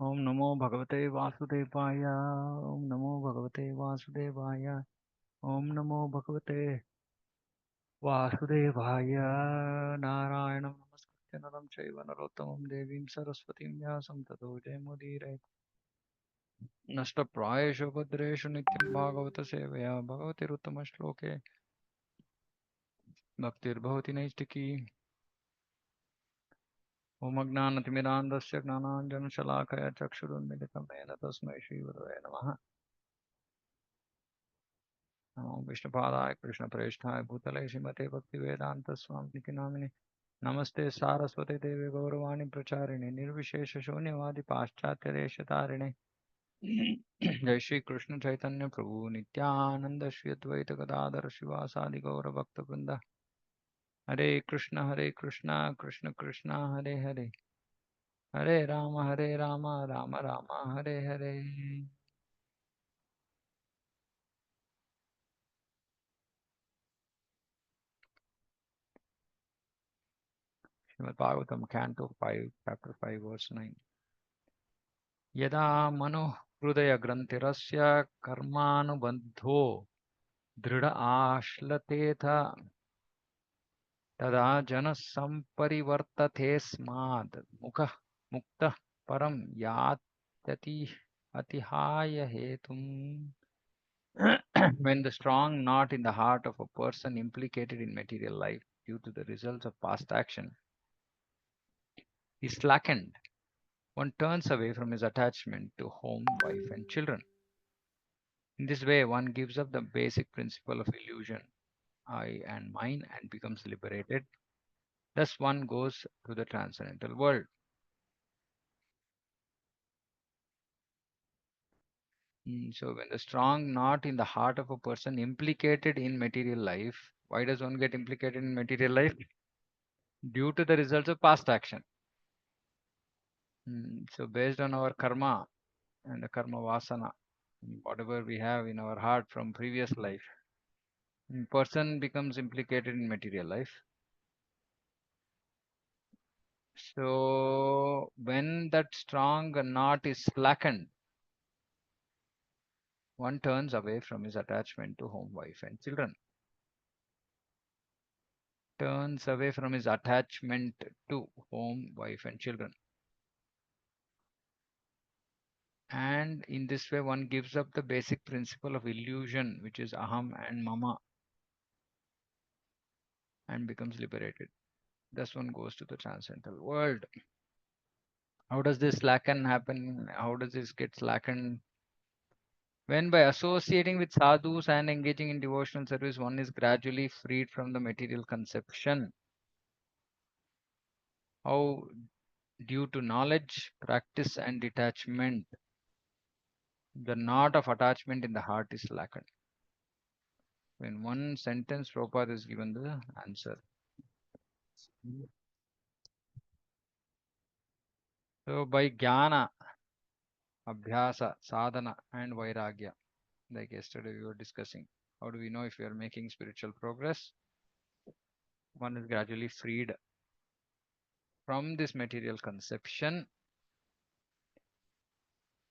ओम नमो भगवते वासुदेवाय। ओम नमो भगवते वासुदेवाय। ओम नमो भगवते वासुदेवाय। नारायणं नमस्कृत्य नरं चैव नरोत्तमं देवीं सरस्वतीं व्यासं ततो जयमुदीरये। नष्टप्रायेषु भद्रेषु नित्यं भागवत सेवया भगवतिरुत्तमश्लोके भक्तिर्भवति नैष्टिकी। ॐ अज्ञानतिमिरान्धस्य ज्ञानाञ्जनशलाकया चक्षुरुन्मिलितं येन तस्मै श्रीगुरवे नमः। नमो विष्णुपादाय कृष्णप्रेष्ठाय भूतले श्रीमते भक्तिवेदान्तस्वामिनिति नामिने। नमस्ते सारस्वते देवे गौरवाणी प्रचारिणे निर्विशेष शून्यवादी पाश्चात्यदेशतारिणे। जय श्री कृष्ण चैतन्य प्रभु नित्यानंद श्री अद्वैत गदाधर शिवासादि गौर भक्त वृंद। Hare Krishna Krishna Krishna Hare Hare, Hare Rama Rama Rama Hare Hare. Srimad Bhagavatam canto 5 chapter 5 verse 9। यदा मनो हृदय ग्रंथिरस्य कर्मानुबंधो दृढ़ आश्लतेथ तदा जन संपरिवर्तते स्माद् मुखः मुक्तः परम यात्यति अतिहाय हेतुम्। When the strong knot in the heart of a person implicated in material life due to the results of past action is slackened, one turns away from his attachment to home, wife, and children. In this way, one gives up the basic principle of illusion, I and mine, and becomes liberated. Thus, one goes to the transcendental world. So, when the strong knot in the heart of a person implicated in material life, why does one get implicated in material life? Due to the results of past action. So, based on our karma and the karma vasana, whatever we have in our heart from previous life, person becomes implicated in material life. So when that strong knot is slackened, one turns away from his attachment to home, wife, and children. Turns away from his attachment to home, wife, and children. And in this way, one gives up the basic principle of illusion, which is aham and mama, and becomes liberated. Thus, one goes to the transcendental world. How does this slacken happen? How does this get slackened? When by associating with sadhus and engaging in devotional service, one is gradually freed from the material conception. How? Due to knowledge, practice, and detachment, the knot of attachment in the heart is slackened. In one sentence, Prabhupada is given the answer. So, by jnana, abhyasa, sadhana, and vairagya, like yesterday we were discussing, how do we know if we are making spiritual progress? One is gradually freed from this material conception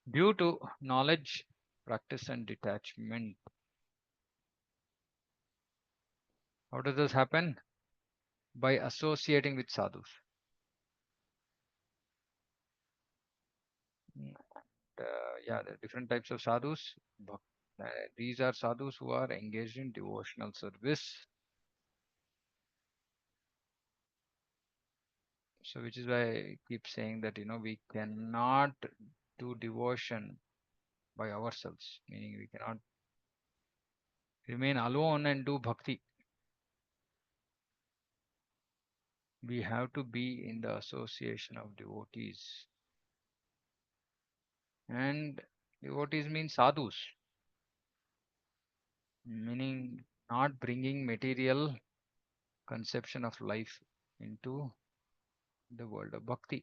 due to knowledge, practice, and detachment. How does this happen? By associating with sadhus. Yeah, there are different types of sadhus. These are sadhus who are engaged in devotional service. So, which is why I keep saying that, we cannot do devotion by ourselves, meaning we cannot remain alone and do bhakti. We have to be in the association of devotees. And devotees mean sadhus, meaning not bringing material conception of life into the world of bhakti.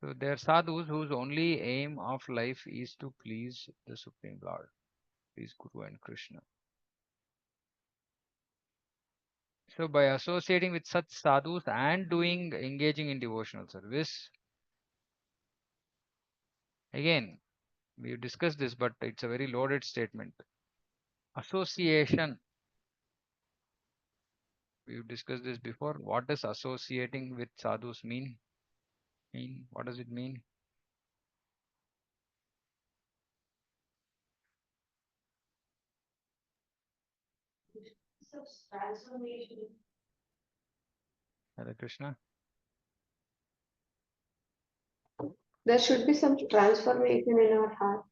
So they are sadhus whose only aim of life is to please the Supreme Lord, please Guru and Krishna. So by associating with such sadhus and engaging in devotional service, Again, we discussed this, but it's a very loaded statement. Association. We've discussed this before. What does associating with sadhus mean? What does it mean? Hare Krishna. There should be some transformation in our heart.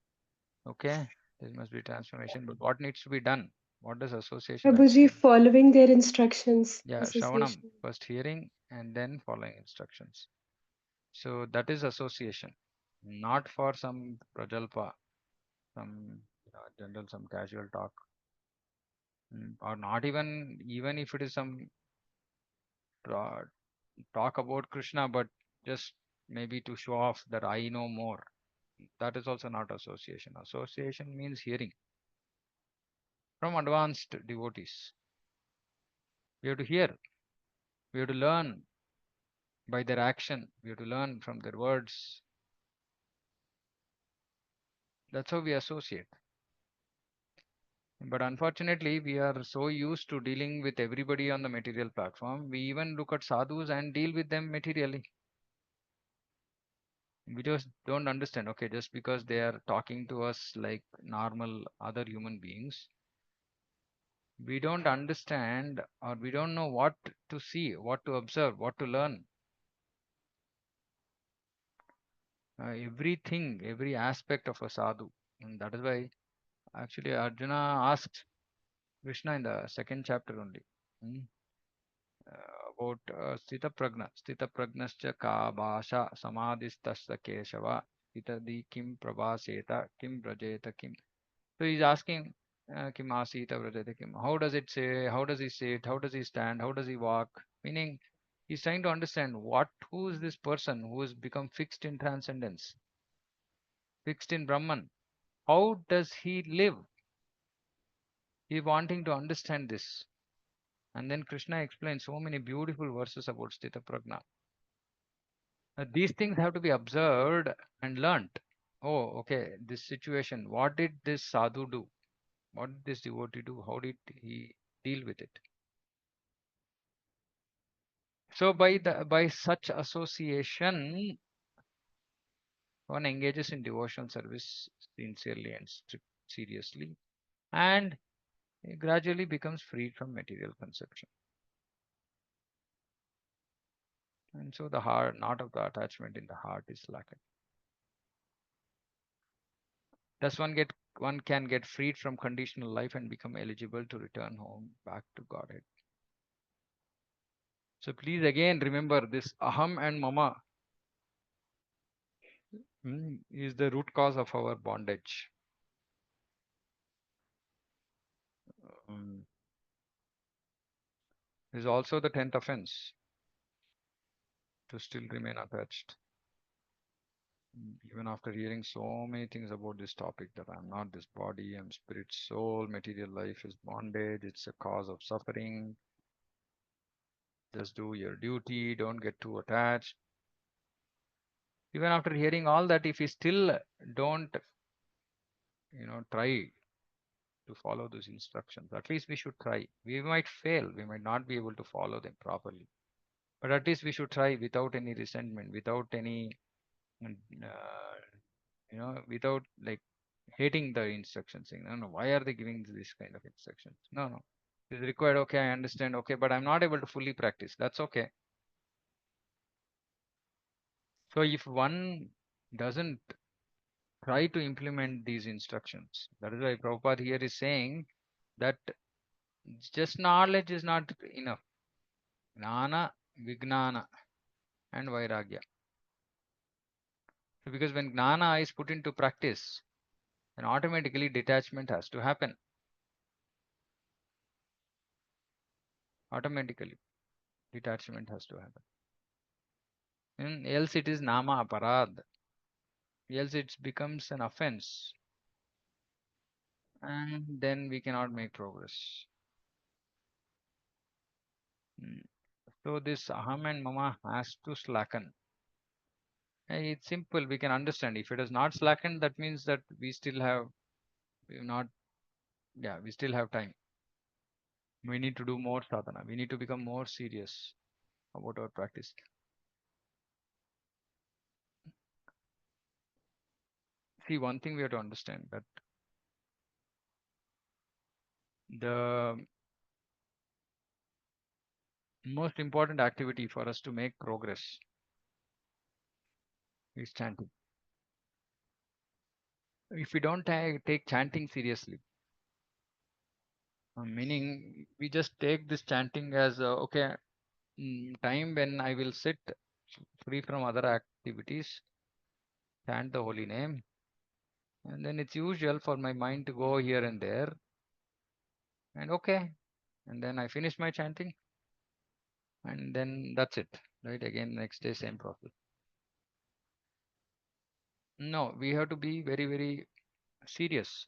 Okay, there must be transformation, but what needs to be done? What does association Prabhuji, actually? following their instructions, Yeah, Shravanam, association. first hearing and then following instructions. So that is association, not for some prajalpa, some general, some casual talk, or not even if it is some tra- talk about Krishna, but just maybe to show off that I know more. That is also not association. Association means hearing from advanced devotees. We have to hear, we have to learn by their action, we have to learn from their words. That's how we associate. But unfortunately, we are so used to dealing with everybody on the material platform. We even look at sadhus and deal with them materially. We just don't understand. Okay, just because they are talking to us like normal other human beings, we don't understand or we don't know what to see, what to observe, what to learn. Everything, every aspect of a sadhu. And that is why actually Arjuna asked Krishna in the second chapter only. hmm, about Sthita Pragna. Sthita Pragnascha ka bhasha samadhistasya keshava itadi kim prabhaseta kim brajeta kim. So he's asking kim asita brajeta kim. How does it say? How does he say it? How does he stand? How does he walk? Meaning he's trying to understand who is this person who has become fixed in transcendence, fixed in Brahman. How does he live? He wanting to understand this. And then Krishna explains so many beautiful verses about Sthita Pragna. These things have to be observed and learnt. Oh, okay, this situation, what did this sadhu do? What did this devotee do? How did he deal with it? So by such association, one engages in devotional service sincerely and seriously, and gradually becomes freed from material conception. And so the heart, not of the attachment in the heart, is lacking. Thus, one can get freed from conditional life and become eligible to return home back to Godhead. So please again remember this aham and mama is the root cause of our bondage. Um, is also the 10th offense to still remain attached. Even after hearing so many things about this topic that I'm not this body, I'm spirit, soul, material life is bondage, it's a cause of suffering. Just do your duty, don't get too attached. Even after hearing all that, if we still don't, try to follow those instructions, at least we should try. We might fail, we might not be able to follow them properly, but at least we should try without any resentment, without any, mm, uh, without like hating the instructions, saying, no, no, why are they giving this kind of instructions? No, no. It's required, okay, I understand, okay, but I'm not able to fully practice. That's okay. So if one doesn't try to implement these instructions, that is why Prabhupada here is saying that just knowledge is not enough. Gnana, Vignana, and Vairagya. So because when Gnana is put into practice, then automatically detachment has to happen. Automatically, detachment has to happen. And else it is Nama Aparad. Else it becomes an offense. And then we cannot make progress. Mm. So this Aham and Mama has to slacken. It's simple. We can understand. If it is not slackened, that means that we still have not. Yeah, we still have time. We need to do more sadhana. We need to become more serious about our practice. See, one thing we have to understand that the most important activity for us to make progress is chanting. If we don't take chanting seriously, meaning we just take this chanting as okay, time when I will sit free from other activities, chant the holy name, and then it's usual for my mind to go here and there, and okay, and then I finish my chanting, and then that's it, right? Again, next day, same process. No, we have to be very, very serious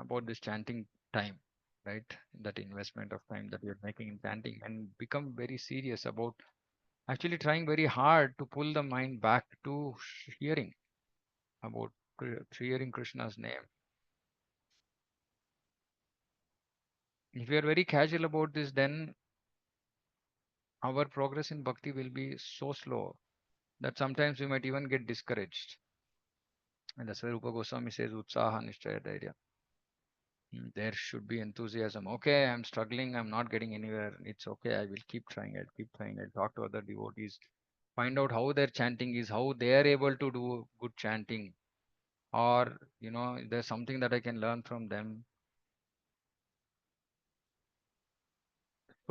about this chanting time, right? That investment of time that we are making in chanting, and become very serious about actually trying very hard to pull the mind back to hearing about hearing Krishna's name. If we are very casual about this, then our progress in bhakti will be so slow that sometimes we might even get discouraged. And that's why Rupa Goswami says, Utsaha Nishchaya Dhairya. There should be enthusiasm. Okay, I'm struggling, I'm not getting anywhere. It's okay, I will keep trying, I'll keep trying. I'll talk to other devotees, find out how their chanting is, how they are able to do good chanting, or there's something that I can learn from them.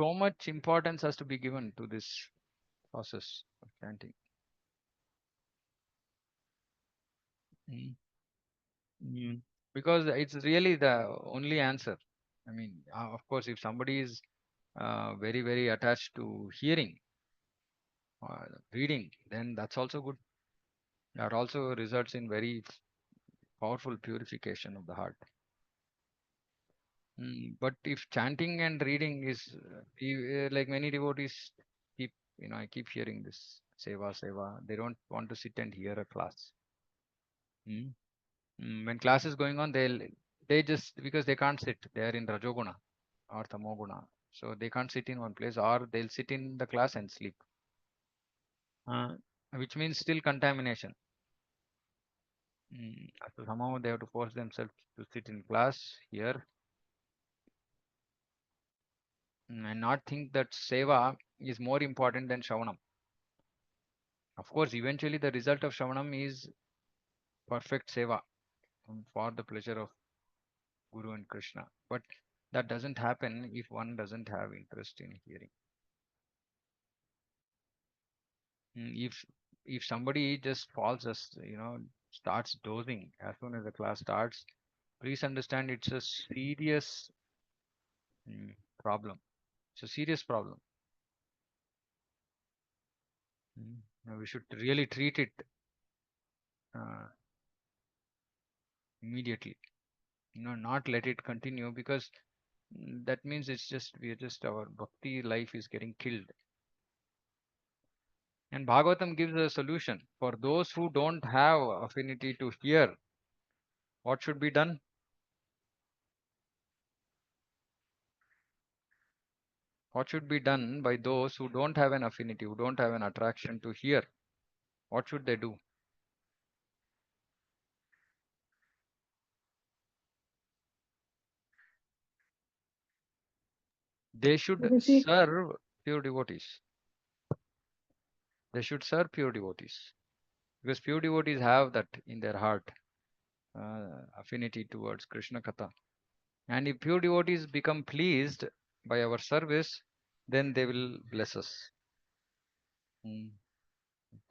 So much importance has to be given to this process of chanting. Mm. Mm. Because it's really the only answer. I mean, of course, if somebody is very, very attached to hearing or reading, then that's also good. That also results in very powerful purification of the heart. But if chanting and reading is like many devotees keep, I keep hearing this seva, seva. They don't want to sit and hear a class. Mm. When class is going on, they just because they can't sit, they are in Rajoguna or Tamoguna, so they can't sit in one place, or they'll sit in the class and sleep, uh, which means still contamination. So somehow they have to force themselves to sit in class here, and not think that seva is more important than Shravanam. Of course, eventually the result of Shravanam is perfect seva for the pleasure of Guru and Krishna. But that doesn't happen if one doesn't have interest in hearing. If somebody just falls as starts dozing as soon as the class starts, please understand it's a serious mm, problem. It's a serious problem. Now we should really treat it uh, immediately. Not let it continue, because that means our bhakti life is getting killed. And Bhagavatam gives a solution for those who don't have affinity to hear. What should be done? What should be done by those who don't have an affinity, who don't have an attraction to hear? What should they do? They should Guruji, serve pure devotees. They should serve pure devotees, because pure devotees have that in their heart, affinity towards Krishna Katha. And if pure devotees become pleased by our service, then they will bless us. Mm.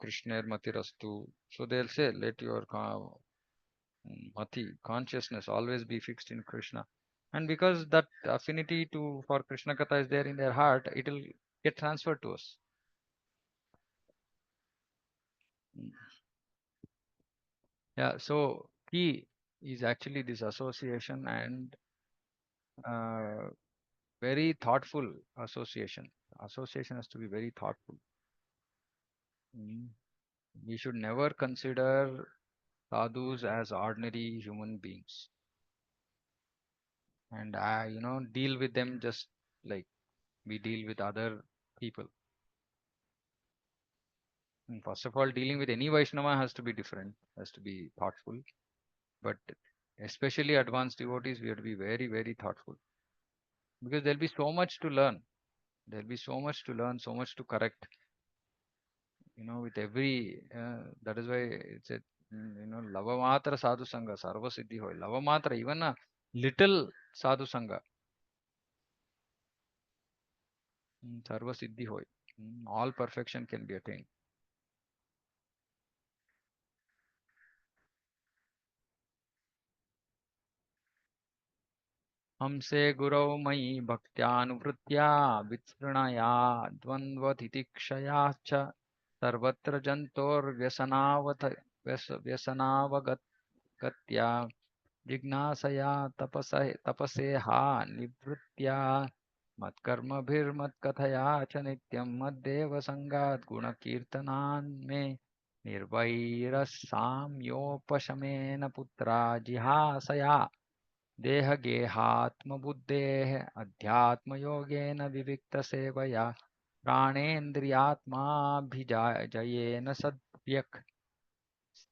Krishna Matirastu. So they'll say, let your mati, consciousness, always be fixed in Krishna. And because that affinity for Krishna Katha is there in their heart, it will get transferred to us. Mm. Yeah, so key is actually this association, and uh, very thoughtful association. Association has to be very thoughtful. Mm. We should never consider sadhus as ordinary human beings and deal with them just like we deal with other people. And first of all, dealing with any Vaishnava has to be different, has to be thoughtful. But especially advanced devotees, we have to be very, very thoughtful because there'll be so much to learn. There'll be so much to learn, so much to correct. With every that is why it's a lava matra sadhu sangha sarva siddhi hoy. Lava matra, even a little sadhu sangha, sarva siddhi hoy. All perfection can be attained. हमसे गुरौ मयि भक्त्यानुवृत्त्या विस्मृणया द्वन्द्वतितिक्षया च सर्वत्र व्यसनावगत्या जिज्ञासया तपसेहा निवृत्त्या मत्कर्मभिर्मत्कथया च नित्यं मद्देव सङ्गात् गुणकीर्तनान् मे निर्वैरसाम्योपशमेन पुत्रा जिहासया देहगेहात्मबुद्धेः अध्यात्मयोगेन विविक्तसेवया प्राणेन्द्रियात्माभिजयेन सद्यक्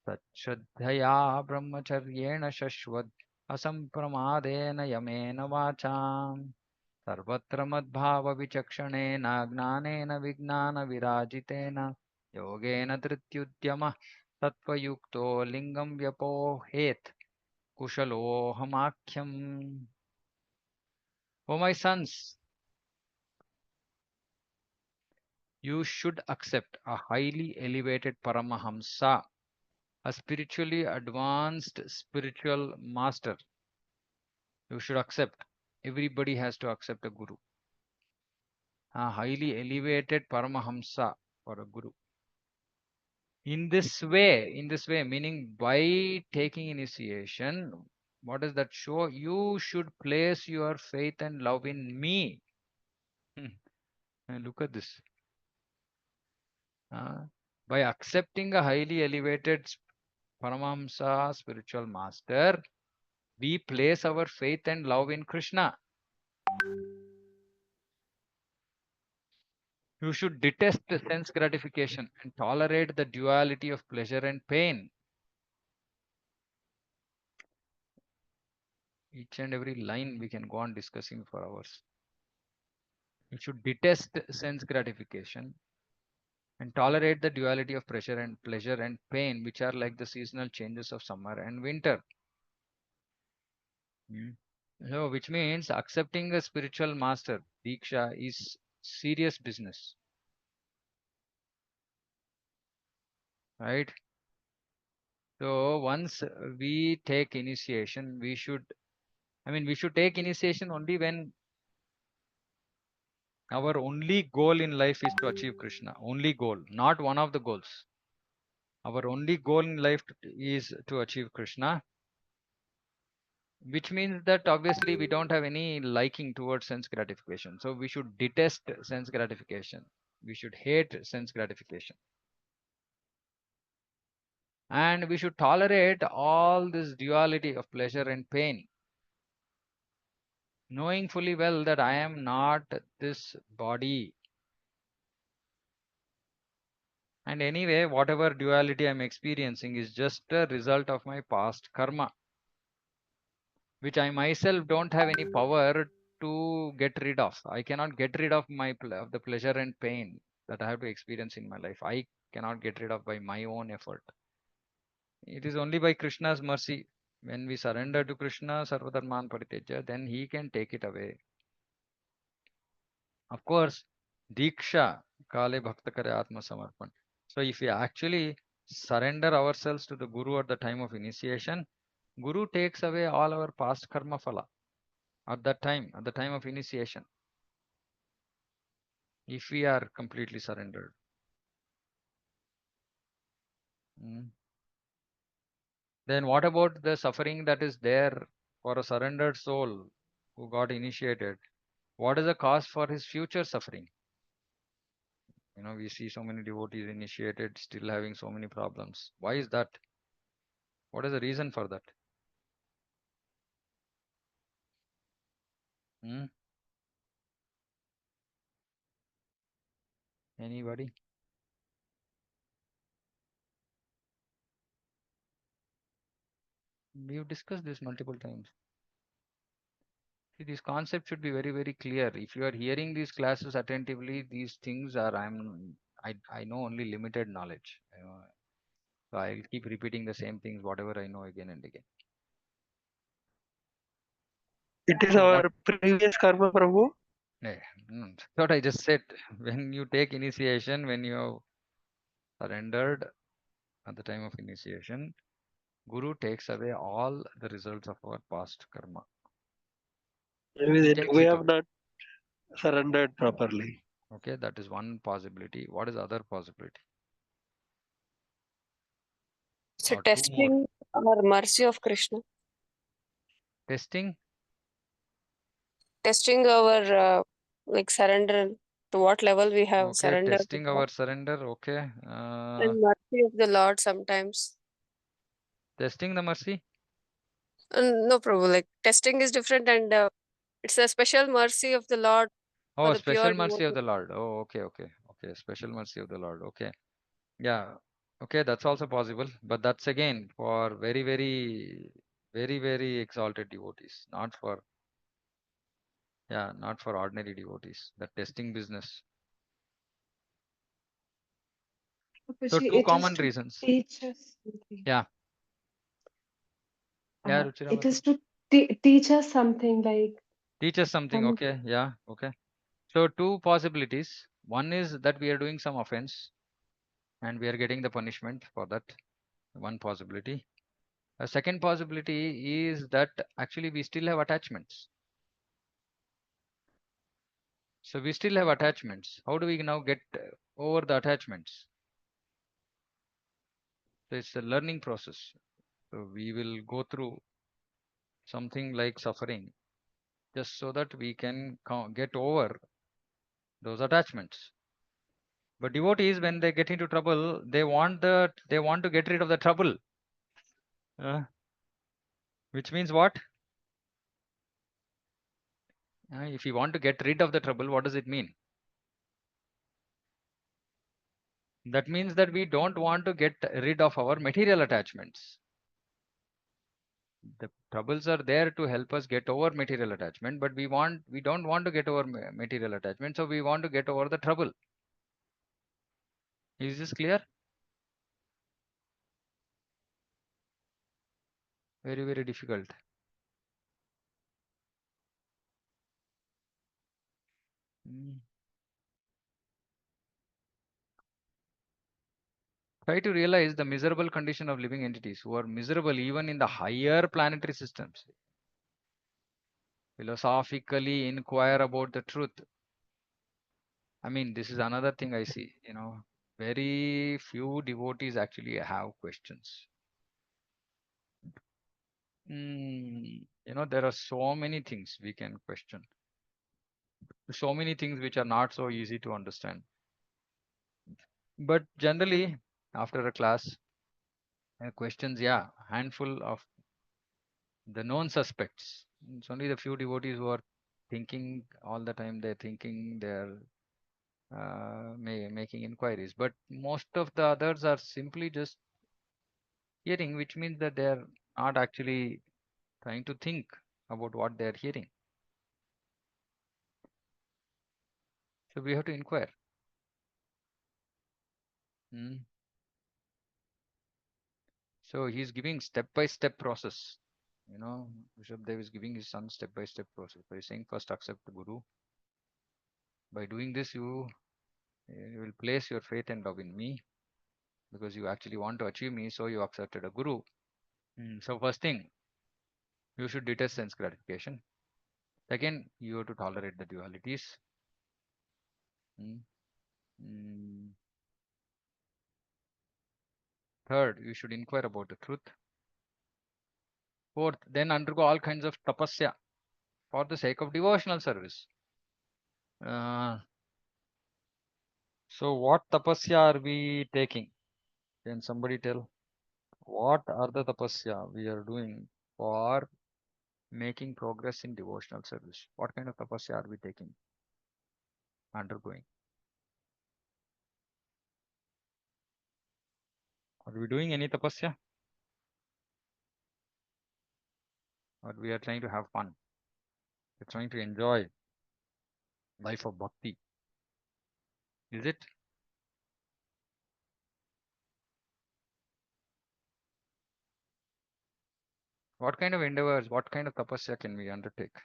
तच्छ्रद्धया ब्रह्मचर्येण शश्वत् असम्प्रमादेन Yemen वाचाम् सर्वत्र मद्भावविचक्षणेन ज्ञानेन विज्ञानविराजितेन योगेन धृत्युद्यमः तत्त्वयुक्तो लिङ्गं व्यपोहेत् कुशलोऽहमाख्यम्. O my sons, you should accept a highly elevated Paramahamsa, a spiritually advanced spiritual master. You should accept. Everybody has to accept a guru. A highly elevated Paramahamsa for a guru. In this way, meaning by taking initiation, what does that show? You should place your faith and love in me. And look at this. By accepting a highly elevated Paramahamsa spiritual master, we place our faith and love in Krishna. You should detest the sense gratification and tolerate the duality of pleasure and pain. Each and every line we can go on discussing for hours. You should detest sense gratification and tolerate the duality of pleasure and pain, which are like the seasonal changes of summer and winter. So, which means accepting a spiritual master, Diksha, is serious business, right? So, once we take initiation, we should take initiation only when our only goal in life is to achieve Krishna. Only goal, not one of the goals. Our only goal in life is to achieve Krishna, which means that obviously we don't have any liking towards sense gratification. So, we should detest sense gratification. We should hate sense gratification. And we should tolerate all this duality of pleasure and pain, knowing fully well that I am not this body. And anyway, whatever duality I'm experiencing is just a result of my past karma, which I myself don't have any power to get rid of. I cannot get rid of of the pleasure and pain that I have to experience in my life. I cannot get rid of by my own effort. It is only by Krishna's mercy. When we surrender to Krishna, Sarvadharman Pariteja, then he can take it away. Of course, Diksha, Kale Bhakta Kare Atma Samarpan. So if we actually surrender ourselves to the Guru at the time of initiation, Guru takes away all our past karma phala at the time of initiation, if we are completely surrendered. Mm. Then what about the suffering that is there for a surrendered soul who got initiated? What is the cause for his future suffering? We see so many devotees initiated still having so many problems. Why is that? What is the reason for that? Hmm? Anybody? We've discussed this multiple times. See, this concept should be very, very clear. If you are hearing these classes attentively, these things are I know only limited knowledge. So I'll keep repeating the same things, whatever I know again and again. It is So our what? previous karma, Prabhu. That's what I just said. When you take initiation, when you have surrendered at the time of initiation, Guru takes away all the results of our past karma. Maybe He then takes we it have away. not surrendered properly. Okay, that is one possibility. What is the other possibility? So Or two more. testing our mercy of Krishna, Testing. testing our like surrender, to what level we have Okay, surrendered to testing God, our surrender. Okay. and mercy of the Lord sometimes. Testing the mercy. No, Prabhu, like testing is different, and it's a special mercy of the Lord for Oh, the pure special mercy of devotee. the Lord. Oh, okay, okay, okay. Special mercy of the Lord. Okay. Yeah. Okay, that's also possible. But that's again for very, very, very, very exalted devotees, not for, yeah, not for ordinary devotees. The testing business. So Papaji, two it is common to reasons. teach us something. Yeah. Yeah, It is Ruchira. to teach us something like Teach us something. some. Okay. Yeah. Okay. So two possibilities. One is that we are doing some offense and we are getting the punishment for that. One possibility. A second possibility is that actually we still have attachments. So we still have attachments. How do we now get over the attachments? So it's a learning process. So we will go through something like suffering just so that we can get over those attachments. But devotees, when they get into trouble, they want to get rid of the trouble. Which means what? If you want to get rid of the trouble, what does it mean? That means that we don't want to get rid of our material attachments. The troubles are there to help us get over material attachment, but we don't want to get over material attachment, so we want to get over the trouble. Is this clear? Very, very difficult. Mm. Try to realize the miserable condition of living entities who are miserable even in the higher planetary systems. Philosophically inquire about the truth. I mean, this is another thing I see, very few devotees actually have questions. There are so many things we can question, so many things which are not so easy to understand. But generally, after a class, questions, yeah, handful of the known suspects. It's only the few devotees who are thinking all the time. They're thinking, they're making inquiries. But most of the others are simply just hearing, which means that they're not actually trying to think about what they're hearing. So we have to inquire. Mm. So he's giving step-by-step process. Ṛṣabhadeva is giving his son step-by-step process by saying first accept the Guru. By doing this, you will place your faith and love in me because you actually want to achieve me. So you accepted a Guru. So first thing, you should detest sense gratification. Second, you have to tolerate the dualities. Mm. Mm. Third, you should inquire about the truth. Fourth, then undergo all kinds of tapasya for the sake of devotional service. Uh, So what tapasya are we taking? Can somebody tell? What are the tapasya we are doing for making progress in devotional service? What kind of tapasya are we taking, undergoing? Are we doing any tapasya? Or we are trying to have fun? We're trying to enjoy life of bhakti. Is it? What kind of endeavors, what kind of tapasya can we undertake?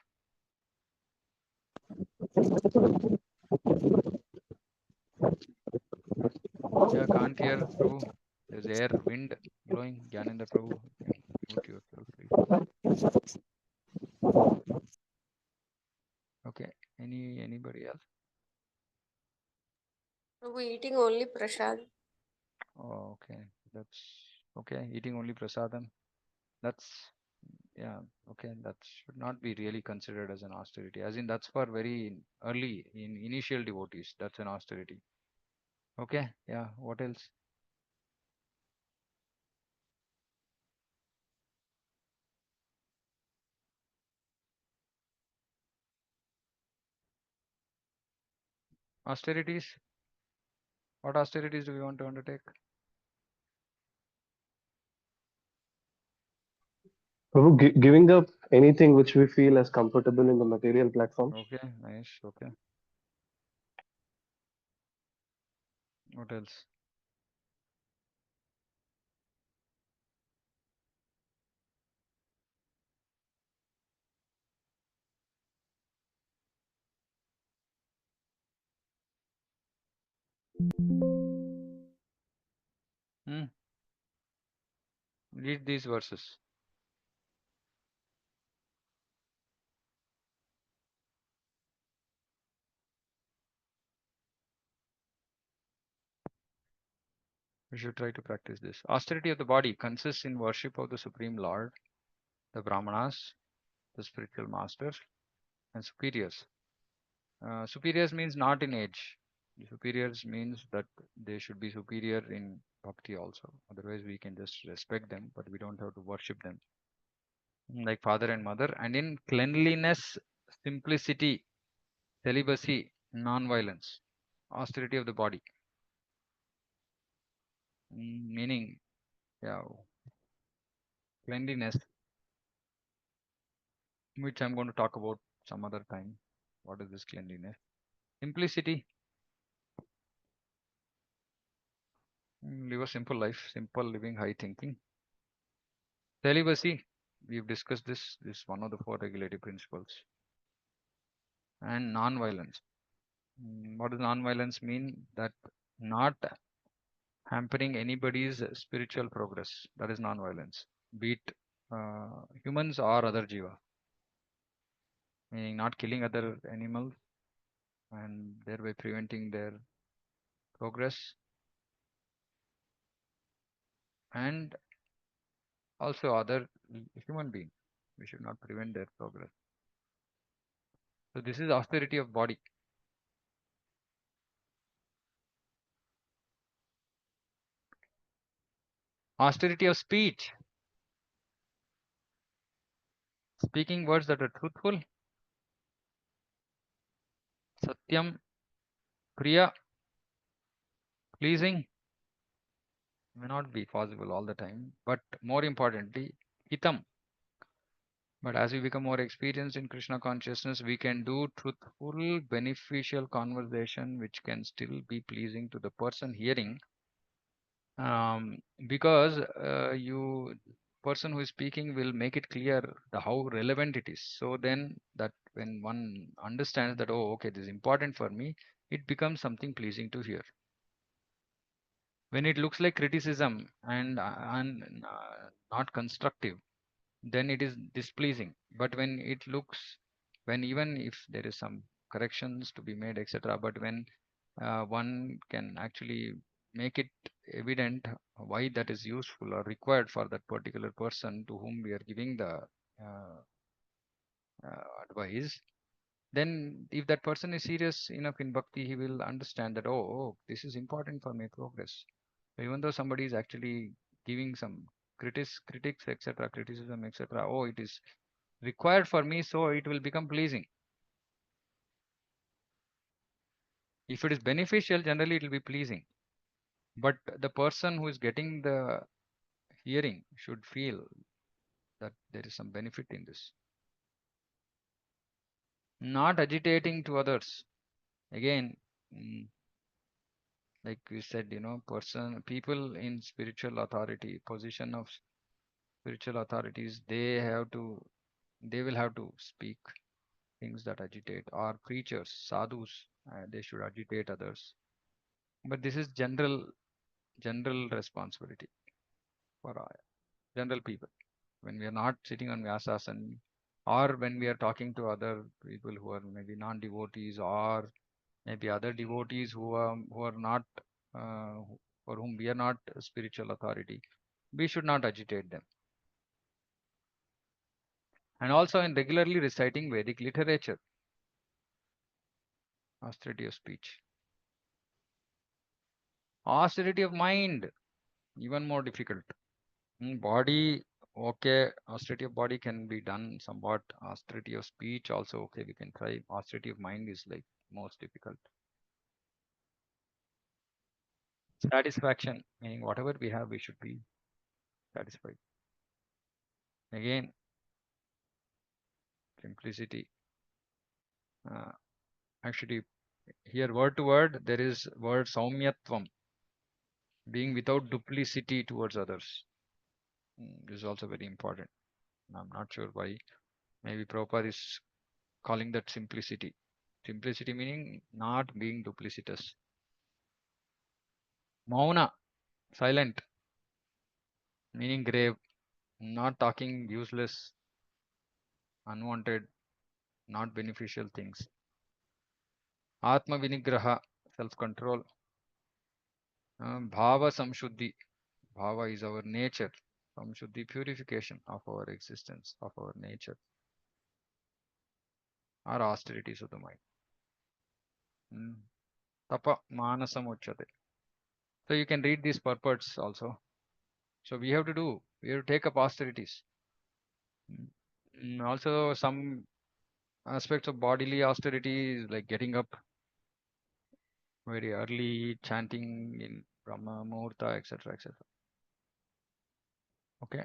Yeah, can't hear, Prabhu. There's air, wind blowing. Gyanendra Prabhu, you can mute yourself, please. Okay. Anybody else? We eating only prasad. Oh, okay. That's okay. Eating only prasadam. That's yeah. Okay. That should not be really considered as an austerity. As in, that's for very early in initial devotees. That's an austerity. Okay. Yeah. What else? Austerities. What austerities do we want to undertake? Prabhu, giving up anything which we feel as comfortable in the material platforms. Okay. Nice. Okay. What else? Hmm. Read these verses. We should try to practice this. Austerity of the body consists in worship of the Supreme Lord, the Brahmanas, the spiritual masters, and superiors. Superiors means not in age. The superiors means that they should be superior in bhakti also. Otherwise, we can just respect them, but we don't have to worship them. Like father and mother, and in cleanliness, simplicity, celibacy, non-violence, austerity of the body. Meaning, yeah, cleanliness, which I'm going to talk about some other time. What is this cleanliness? Simplicity, live a simple life, simple living, high thinking. Celibacy, we've discussed this. This is one of the four regulative principles. And non-violence. What does non-violence mean? That not hampering anybody's spiritual progress. That is non-violence. Be it humans or other jiva. Meaning not killing other animals and thereby preventing their progress. And also other human beings. We should not prevent their progress. So this is austerity of body. Austerity of speech. Speaking words that are truthful, satyam, priya, pleasing, may not be possible all the time, but more importantly, hitam. But as we become more experienced in Krishna consciousness, we can do truthful, beneficial conversation which can still be pleasing to the person hearing. Because you person who is speaking will make it clear how relevant it is. So then that when one understands that, oh, okay, this is important for me, it becomes something pleasing to hear. When it looks like criticism and not constructive, then it is displeasing. But when it looks, when even if there is some corrections to be made, etc., but when one can actually make it evident why that is useful or required for that particular person to whom we are giving the uh, advice, Then if that person is serious enough in bhakti, he will understand that, oh, this is important for my progress. So even though somebody is actually giving some critics, etc., criticism, etc., oh, it is required for me, so it will become pleasing. If it is beneficial, generally it will be pleasing. But the person who is getting the hearing should feel that there is some benefit in this. Not agitating to others. Again, like we said, people in spiritual authority, position of spiritual authorities, they will have to speak things that agitate. Or preachers, sadhus, they should agitate others. But this is general responsibility for general people. When we are not sitting on Vyasasana, or when we are talking to other people who are maybe non-devotees, or maybe other devotees who are not, for whom we are not a spiritual authority, we should not agitate them. And also in regularly reciting Vedic literature, austerity of speech, austerity of mind, even more difficult. Body, okay, austerity of body can be done somewhat. Austerity of speech also, okay, we can try. Austerity of mind is like most difficult. Satisfaction, meaning whatever we have, we should be satisfied. Again, simplicity. Actually, here word to word, there is word saumyatvam, being without duplicity towards others. This is also very important. I'm not sure why. Maybe Prabhupada is calling that simplicity. Simplicity meaning not being duplicitous. Mauna, silent, meaning grave, not talking useless, unwanted, not beneficial things. Atma vinigraha, self-control. Bhava samshuddhi, bhava is our nature. Samshuddhi, purification of our existence, of our nature. Or austerities of the mind. Tapa manasam uchyate. So you can read these purports also. So we have to take up austerities. Also some aspects of bodily austerity is like getting up very early, chanting in Brahma Muhurta, etc., etc. Okay.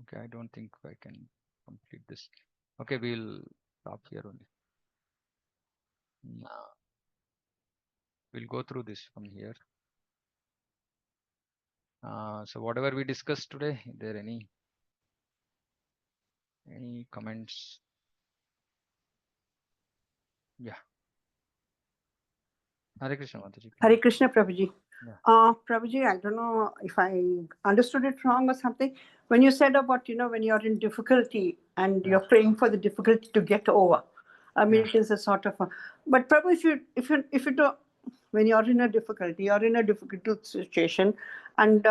Okay, I don't think I can complete this. Okay, we'll stop here only. We'll go through this from here. So whatever we discussed today, is there any comments? Yeah. Hare Krishna, Mataji. Hare Krishna, Prabhuji. Yeah. Prabhuji, I don't know if I understood it wrong or something. When you said about, when you're in difficulty and you're praying for the difficulty to get over, I mean, it is a sort of but Prabhu, if you don't, when you're in a difficulty, you're in a difficult situation, and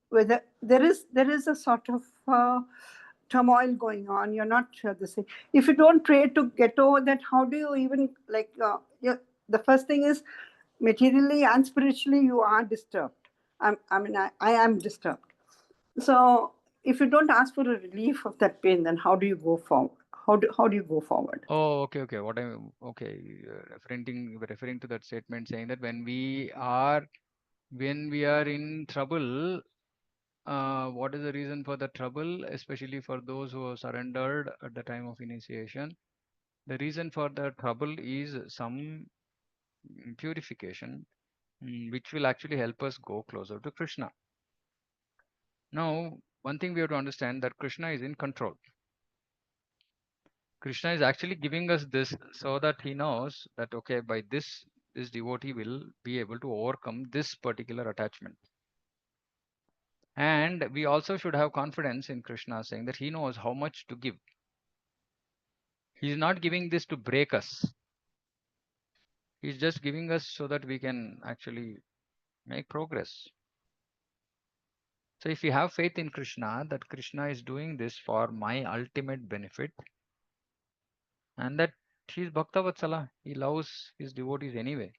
whether there is a sort of turmoil going on, you're not sure the same. If you don't pray to get over that, how do you even the first thing is, materially and spiritually you are disturbed. I am disturbed. So if you don't ask for a relief of that pain, then how do you go forward? How do you go forward? Oh, okay. Referring to that statement, saying that when we are in trouble, what is the reason for the trouble, especially for those who have surrendered at the time of initiation? The reason for the trouble is some purification, which will actually help us go closer to Krishna. Now, one thing we have to understand, that Krishna is in control. Krishna is actually giving us this so that he knows that, okay, by this devotee will be able to overcome this particular attachment. And we also should have confidence in Krishna, saying that he knows how much to give. He is not giving this to break us. He's just giving us so that we can actually make progress. So if we have faith in Krishna, that Krishna is doing this for my ultimate benefit, and that he's Bhakta Vatsala. He loves his devotees anyway.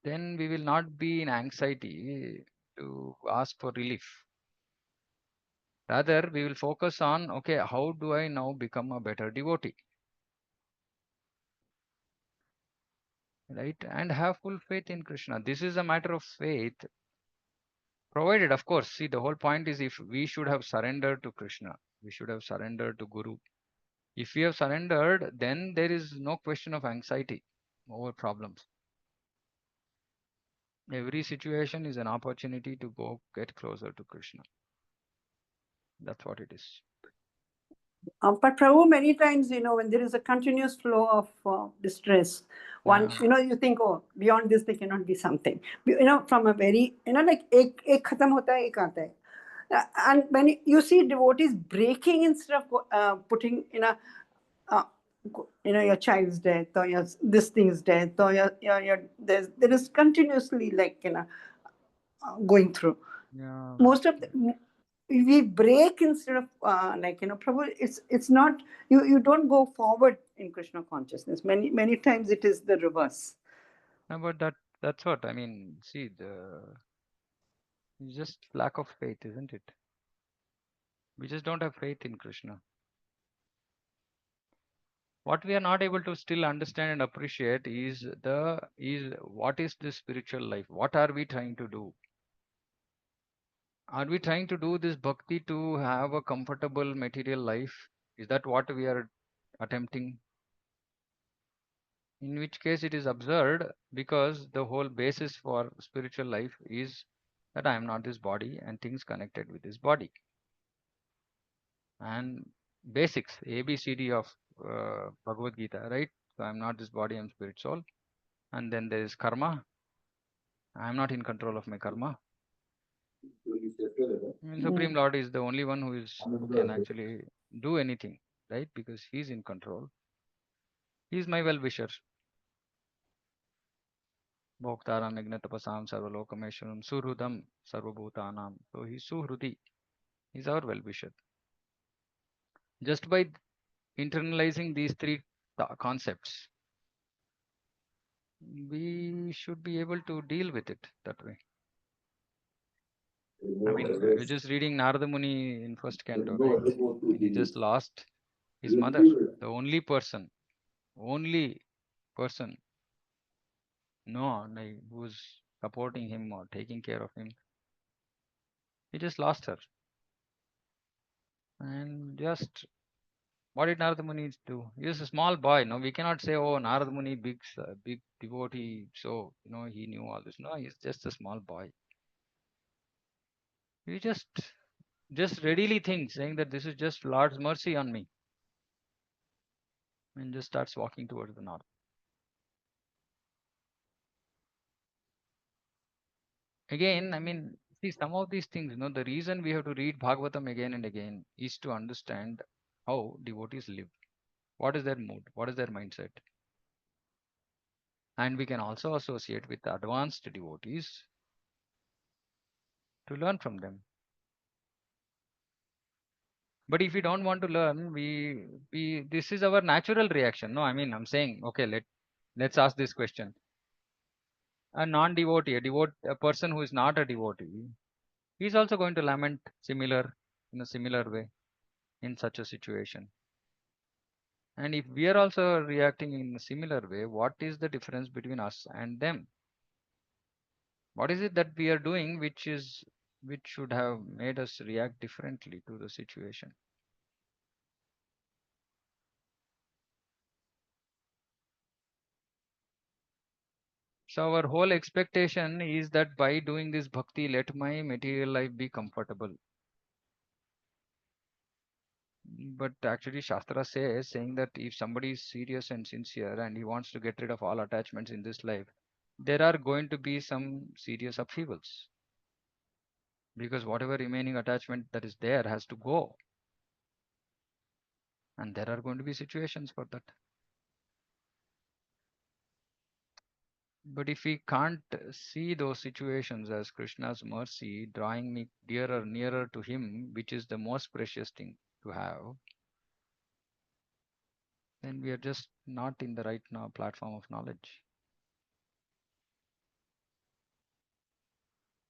Then we will not be in anxiety to ask for relief. Rather, we will focus on, okay, how do I now become a better devotee? Right? And have full faith in Krishna. This is a matter of faith. Provided, of course, see, the whole point is if we should have surrendered to Krishna, we should have surrendered to Guru. If we have surrendered, then there is no question of anxiety over problems. Every situation is an opportunity to go get closer to Krishna. That's what it is. But Prabhu, many times, when there is a continuous flow of distress, one, Yeah. you think, oh, beyond this, there cannot be something. From a very, like, ek khatam hota hai, ek aata hai. And when you see devotees breaking instead of putting in a, uh, your child's death or this thing's death or there is continuously like, going through. Yeah. Most of we break instead of Prabhu, it's not, you don't go forward in Krishna consciousness. Many times it is the reverse. No, but that's what I mean. See, it's just lack of faith, isn't it? We just don't have faith in Krishna. What we are not able to still understand and appreciate is what is the spiritual life? What are we trying to do? Are we trying to do this bhakti to have a comfortable material life? Is that what we are attempting? In which case it is absurd, because the whole basis for spiritual life is that I am not this body and things connected with this body. And basics, ABCD of Bhagavad Gita, right? So I am not this body, I am spirit soul. And then there is karma. I am not in control of my karma. Supreme Lord is the only one who can actually do anything, right? Because he's in control. He's my well-wisher. Bhoktaram Ignatapasam Sarvalokameshwaram Surhudam Sarvabhutanam. So he's Suhrudi. He's our well-wisher. Just by internalizing these three concepts, we should be able to deal with it that way. I mean, we're just reading Narada Muni in first canto, right? And he just lost his mother, the only person, no, like, who's supporting him or taking care of him. He just lost her. And just what did Narada Muni do? He was a small boy. No, we cannot say, oh, Narada Muni, big devotee. So, he knew all this. No, he's just a small boy. He just readily thinks, saying that this is just Lord's mercy on me. And just starts walking towards the north. Again, I mean, see, some of these things, the reason we have to read Bhagavatam again and again is to understand how devotees live. What is their mood? What is their mindset? And we can also associate with advanced devotees to learn from them. But if we don't want to learn, this is our natural reaction. No, I mean, I'm saying, okay, let's ask this question. A non-devotee, a person who is not a devotee, he's also going to lament in a similar way in such a situation. And if we are also reacting in a similar way, what is the difference between us and them? What is it that we are doing which should have made us react differently to the situation? So our whole expectation is that by doing this bhakti, let my material life be comfortable. But actually Shastra says, saying that if somebody is serious and sincere and he wants to get rid of all attachments in this life, there are going to be some serious upheavals. Because whatever remaining attachment that is there has to go. And there are going to be situations for that. But if we can't see those situations as Krishna's mercy drawing me nearer to him, which is the most precious thing to have, then we are just not in the right now platform of knowledge.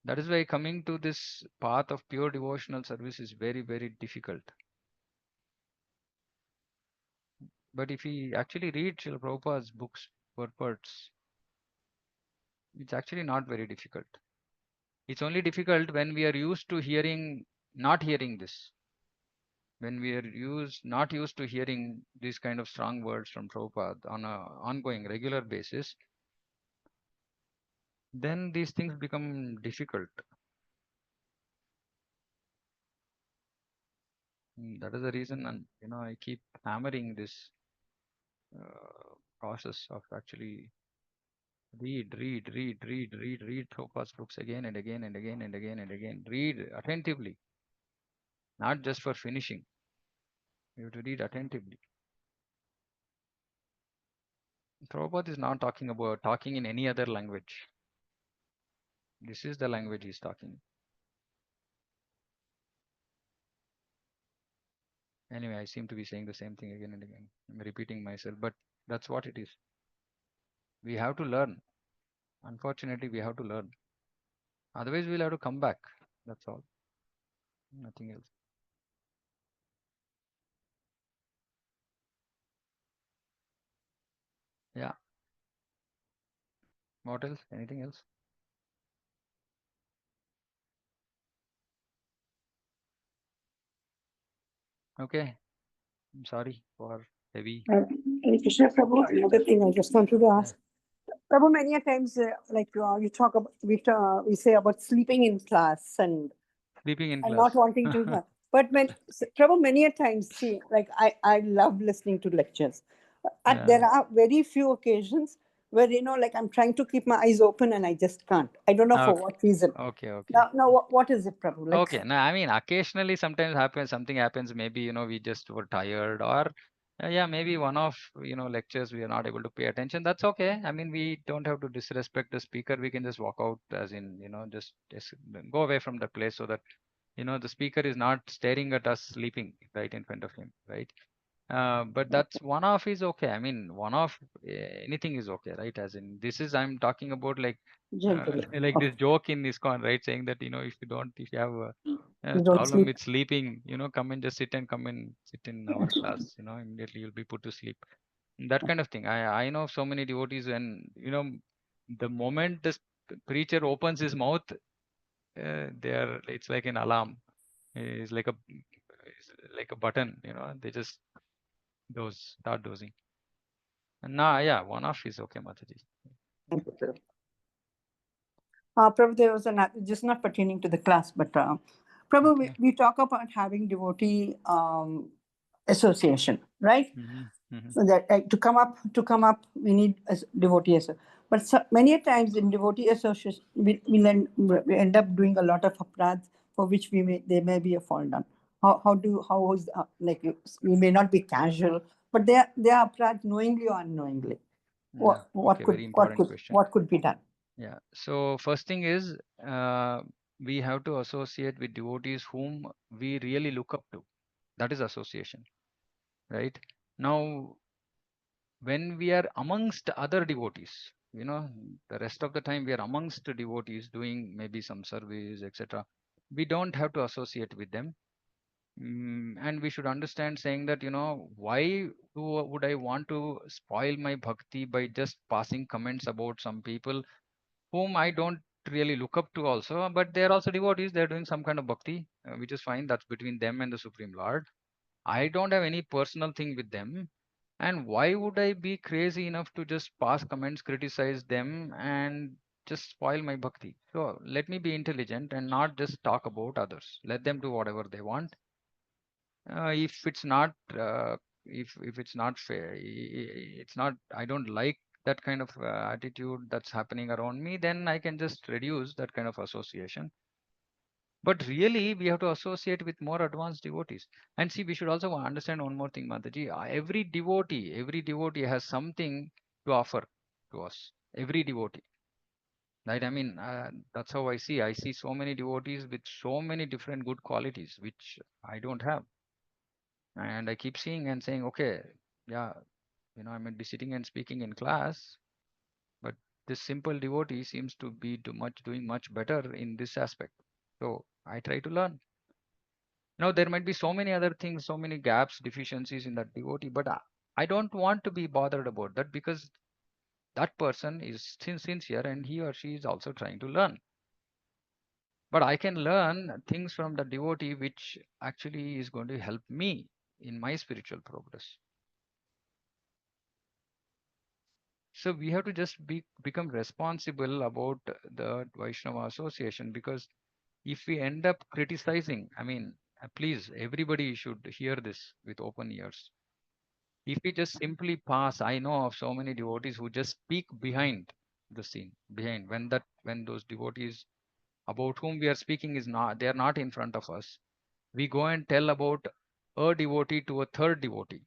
That is why coming to this path of pure devotional service is very, very difficult. But if we actually read Srila Prabhupada's books, purports, it's actually not very difficult. It's only difficult when we are used to hearing, not hearing this. When we are not used to hearing these kind of strong words from Prabhupada on a ongoing, regular basis, then these things become difficult. That is the reason, and I keep hammering this process of actually read Prabhupada's books again and again and again and again and again. Read attentively, not just for finishing. You have to read attentively. Prabhupada is not talking about talking in any other language. This is the language he's talking. Anyway, I seem to be saying the same thing again and again. I'm repeating myself, but that's what it is. We have to learn. Unfortunately, we have to learn. Otherwise, we'll have to come back. That's all. Nothing else. Yeah. What else? Anything else? Okay. I'm sorry for heavy. Krishna Prabhu, another thing I just wanted to Yeah. ask. Prabhu, many a times, you talk about, we say about sleeping in class and Sleeping in not class. wanting to. But Prabhu, many a times, see, like I love listening to lectures. And Yeah. there are very few occasions where, like I'm trying to keep my eyes open and I just can't. I don't know for Okay. what reason. Okay. Now, what is it, Prabhu? Like, Okay. No, I mean, occasionally sometimes happens, something happens. Maybe, we just were tired, or yeah, maybe one of, lectures we are not able to pay attention. That's okay. I mean, we don't have to disrespect the speaker. We can just walk out, as in, just go away from the place, so that, the speaker is not staring at us sleeping right in front of him, right? But that's one off is okay. I mean, one off, anything is okay, right? As in, this is, I'm talking about, like, generally, like this joke in ISKCON, right? Saying that, if you have a you don't problem sleep. with sleeping, come and just come and sit in our class, immediately you'll be put to sleep. That kind of thing. I know so many devotees, when, the moment the preacher opens his mouth, it's like an alarm. It's like a button, they just start dozing. And now, yeah, one off is okay, Mataji. Prabhu, there was just not pertaining to the class, but Prabhu, Okay. we talk about having devotee association, right? So that to come up, we need a devotee association. But many a times in devotee association, we end up doing a lot of aparadhs for which they may be a fall down. How is like we may not be casual, but they are aparadhs knowingly or unknowingly. Yeah. Okay. Very important question. What could be done? Yeah. So first thing is, we have to associate with devotees whom we really look up to. That is association, right? Now, when we are amongst other devotees, the rest of the time we are amongst devotees doing maybe some service, etc. We don't have to associate with them. And we should understand, saying that, why would I want to spoil my bhakti by just passing comments about some people whom I don't really look up to also, but they're also devotees. They're doing some kind of bhakti, which is fine. That's between them and the Supreme Lord. I don't have any personal thing with them. And why would I be crazy enough to just pass comments, criticize them, and just spoil my bhakti? So let me be intelligent and not just talk about others. Let them do whatever they want. If it's not, if it's not fair, it's not. I don't like that kind of attitude that's happening around me. Then I can just reduce that kind of association. But really, we have to associate with more advanced devotees. And see, we should also understand one more thing, Mataji. Every devotee has something to offer to us. Every devotee, right? I mean, that's how I see. I see so many devotees with so many different good qualities, which I don't have. And I keep seeing and saying, okay, yeah, I might be sitting and speaking in class, but this simple devotee seems to be doing much better in this aspect. So I try to learn. Now there might be so many other things, so many gaps, deficiencies in that devotee, but I don't want to be bothered about that, because that person is sincere and he or she is also trying to learn. But I can learn things from the devotee which actually is going to help me in my spiritual progress. So we have to just become responsible about the Vaishnava association, because if we end up criticizing, please, everybody should hear this with open ears. If we just simply pass, I know of so many devotees who just speak behind the scene, behind when those devotees about whom we are speaking is not, they are not in front of us. We go and tell about a devotee to a third devotee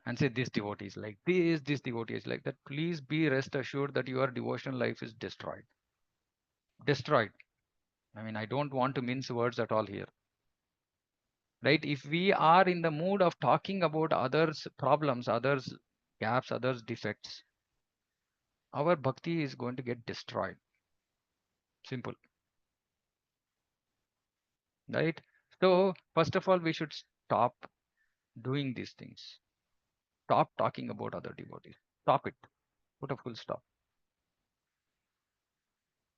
and say this devotee is like this devotee is like that. Please be rest assured that your devotional life is destroyed. Destroyed. I don't want to mince words at all here. Right? If we are in the mood of talking about others' problems, others' gaps, others' defects, our bhakti is going to get destroyed. Simple. Right? So, first of all, we should stop doing these things. Stop talking about other devotees. Stop it. Put a full stop.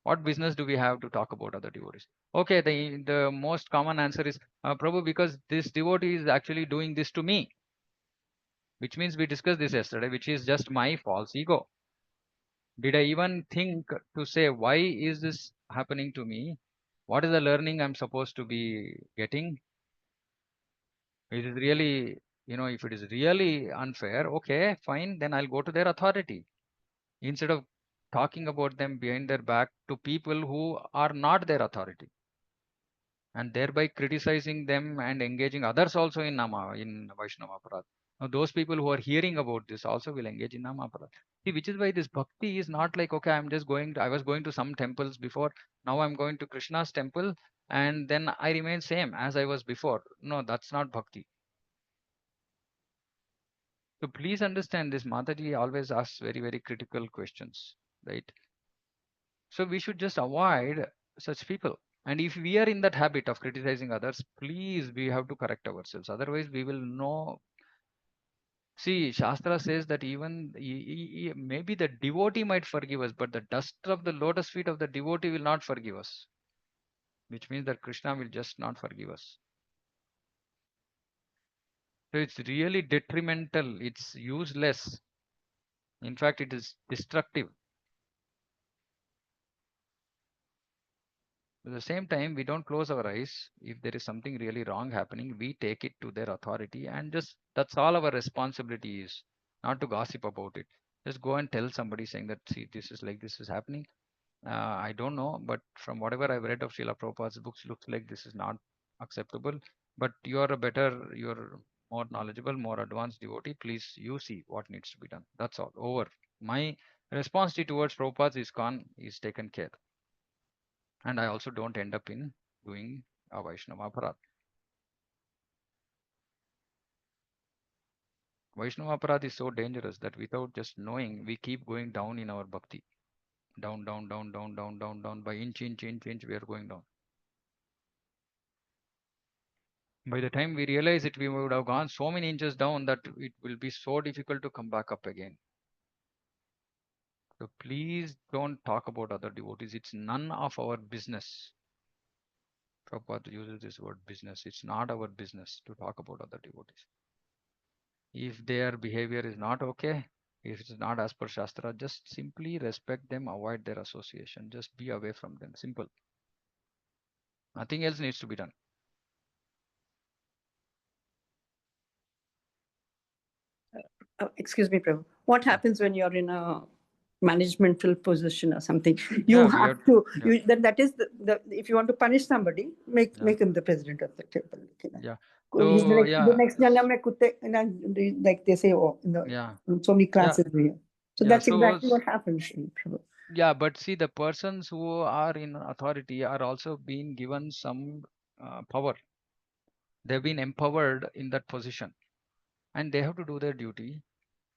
What business do we have to talk about other devotees? Okay, the most common answer is, Prabhu, because this devotee is actually doing this to me, which means we discussed this yesterday, which is just my false ego. Did I even think to say, why is this happening to me? What is the learning I'm supposed to be getting? It is really, if it is really unfair, okay, fine, then I'll go to their authority instead of talking about them behind their back to people who are not their authority, and thereby criticizing them and engaging others also in Vaishnava Aparad. Now, those people who are hearing about this also will engage in Nama Aparad. See, which is why this bhakti is not like, okay, I was going to some temples before, now I'm going to Krishna's temple, and then I remain same as I was before. No, that's not bhakti. So please understand this. Mataji always asks very, very critical questions, right? So we should just avoid such people. And if we are in that habit of criticizing others, please, we have to correct ourselves. Otherwise, we will know. See, Shastra says that even maybe the devotee might forgive us, but the dust of the lotus feet of the devotee will not forgive us, which means that Krishna will just not forgive us. So it's really detrimental. It's useless. In fact, it is destructive. At the same time, we don't close our eyes. If there is something really wrong happening, we take it to their authority, and just that's all our responsibility is, not to gossip about it. Just go and tell somebody saying that, see, this is like this is happening. I don't know, but from whatever I've read of Srila Prabhupada's books, looks like this is not acceptable. But you're more knowledgeable, more advanced devotee. Please, you see what needs to be done. That's all. Over. My responsibility towards Prabhupada is gone, is taken care. And I also don't end up in doing a Vaishnava Aparad. Vaishnava Aparad is so dangerous that without just knowing, we keep going down in our bhakti. Down, down, down, down, down, down, down. By inch, we are going down. By the time we realize it, we would have gone so many inches down that it will be so difficult to come back up again. So please don't talk about other devotees. It's none of our business. Prabhupada uses this word business. It's not our business to talk about other devotees. If their behavior is not okay, if it's not as per Shastra, just simply respect them, avoid their association, just be away from them. Simple. Nothing else needs to be done. Excuse me, Prabhu. What happens when you're in a managemental position or something? You Yeah, we have have- to. yeah. That is the if you want to punish somebody, make Yeah. him the president of the temple. Yeah. He's So the next janam mein kutte, like they say, yeah. in so many classes here. So Yeah. that's So exactly what happens, Prabhu. yeah, but see, the persons who are in authority are also being given some power. They've been empowered in that position, and they have to do their duty.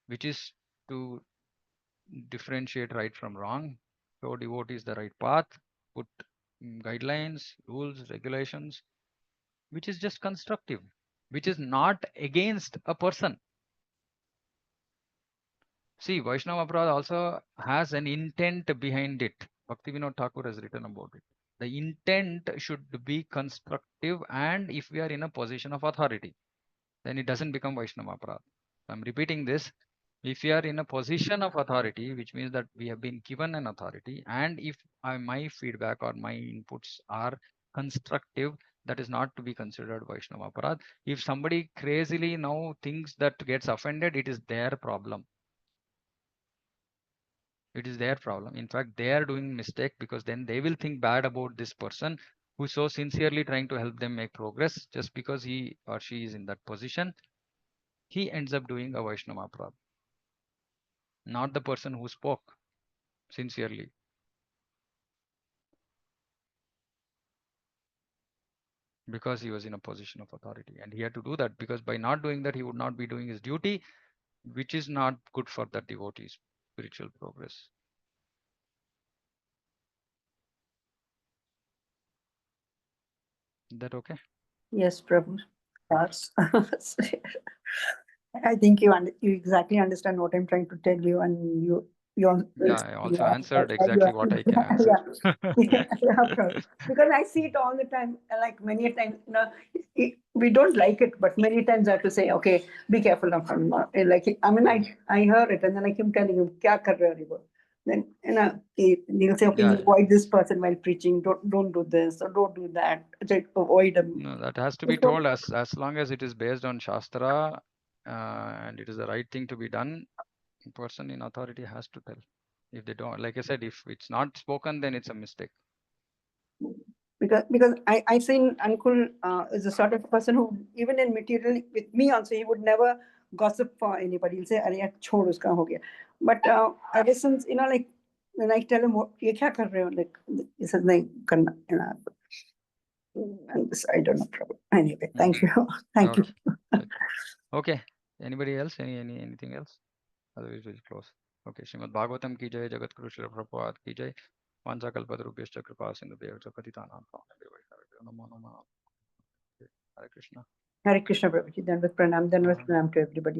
which is to differentiate right from wrong, show devotees the right path, put guidelines, rules, regulations, which is just constructive, which is not against a person. See, Vaishnava Aparadha also has an intent behind it. Bhaktivinoda Thakur has written about it. The intent should be constructive, and if we are in a position of authority, then it doesn't become Vaishnava Aparadha. I'm repeating this. If we are in a position of authority, which means that we have been given an authority, and if my feedback or my inputs are constructive, that is not to be considered Vaishnava Aparadha. If somebody crazily now thinks that gets offended, it is their problem. It is their problem. In fact, they are doing mistake, because then they will think bad about this person who is so sincerely trying to help them make progress. Just because he or she is in that position, he ends up doing a Vaishnava Aparadha, not the person who spoke sincerely. Because he was in a position of authority, and he had to do that, because by not doing that, he would not be doing his duty, which is not good for the devotee's spiritual progress. Is that okay? Yes, Prabhu. Yes. I think you exactly understand what I'm trying to tell you, and you Yeah, I also answered exactly what I can answer. yeah, Prabhu. Because I see it all the time, like many a times, we don't like it, but many times I have to say, okay, be careful of him. Like, I mean, I heard it, and then I keep telling him, kya kar rahe ho? Then he'll say, okay, Yeah. you avoid this person while preaching. Don't do this or don't do that. Just avoid him. No, that has to be So- told, as long as it is based on Shastra, and it is the right thing to be done. A person in authority has to tell. If they don't, like I said, if it's not spoken, then it's a mistake. Because I seen Ankul is a sort of person who, even in material, with me also, he would never gossip for anybody. He'll say, "Arey, chhod uska ho gaya." But ever since, like when I tell him, "Ye kya kar rahe ho?" Like he says, "Nahi karna." And this, I don't know. Problem. Anyway, thank you, thank you. Okay. Anybody else? Anything else? Otherwise, we'll close. Okay. Srimad Bhagavatam ki jai, Jagat Guru Srila Prabhupada ki jai. Vancha kalpadrubhyascha kripa sindhubhyo च पतितानां पावनेभ्यो वैष्णवेभ्यो नमो नमः. Hare Krishna. Hare Krishna, Prabhuji. Then with pranam, to everybody.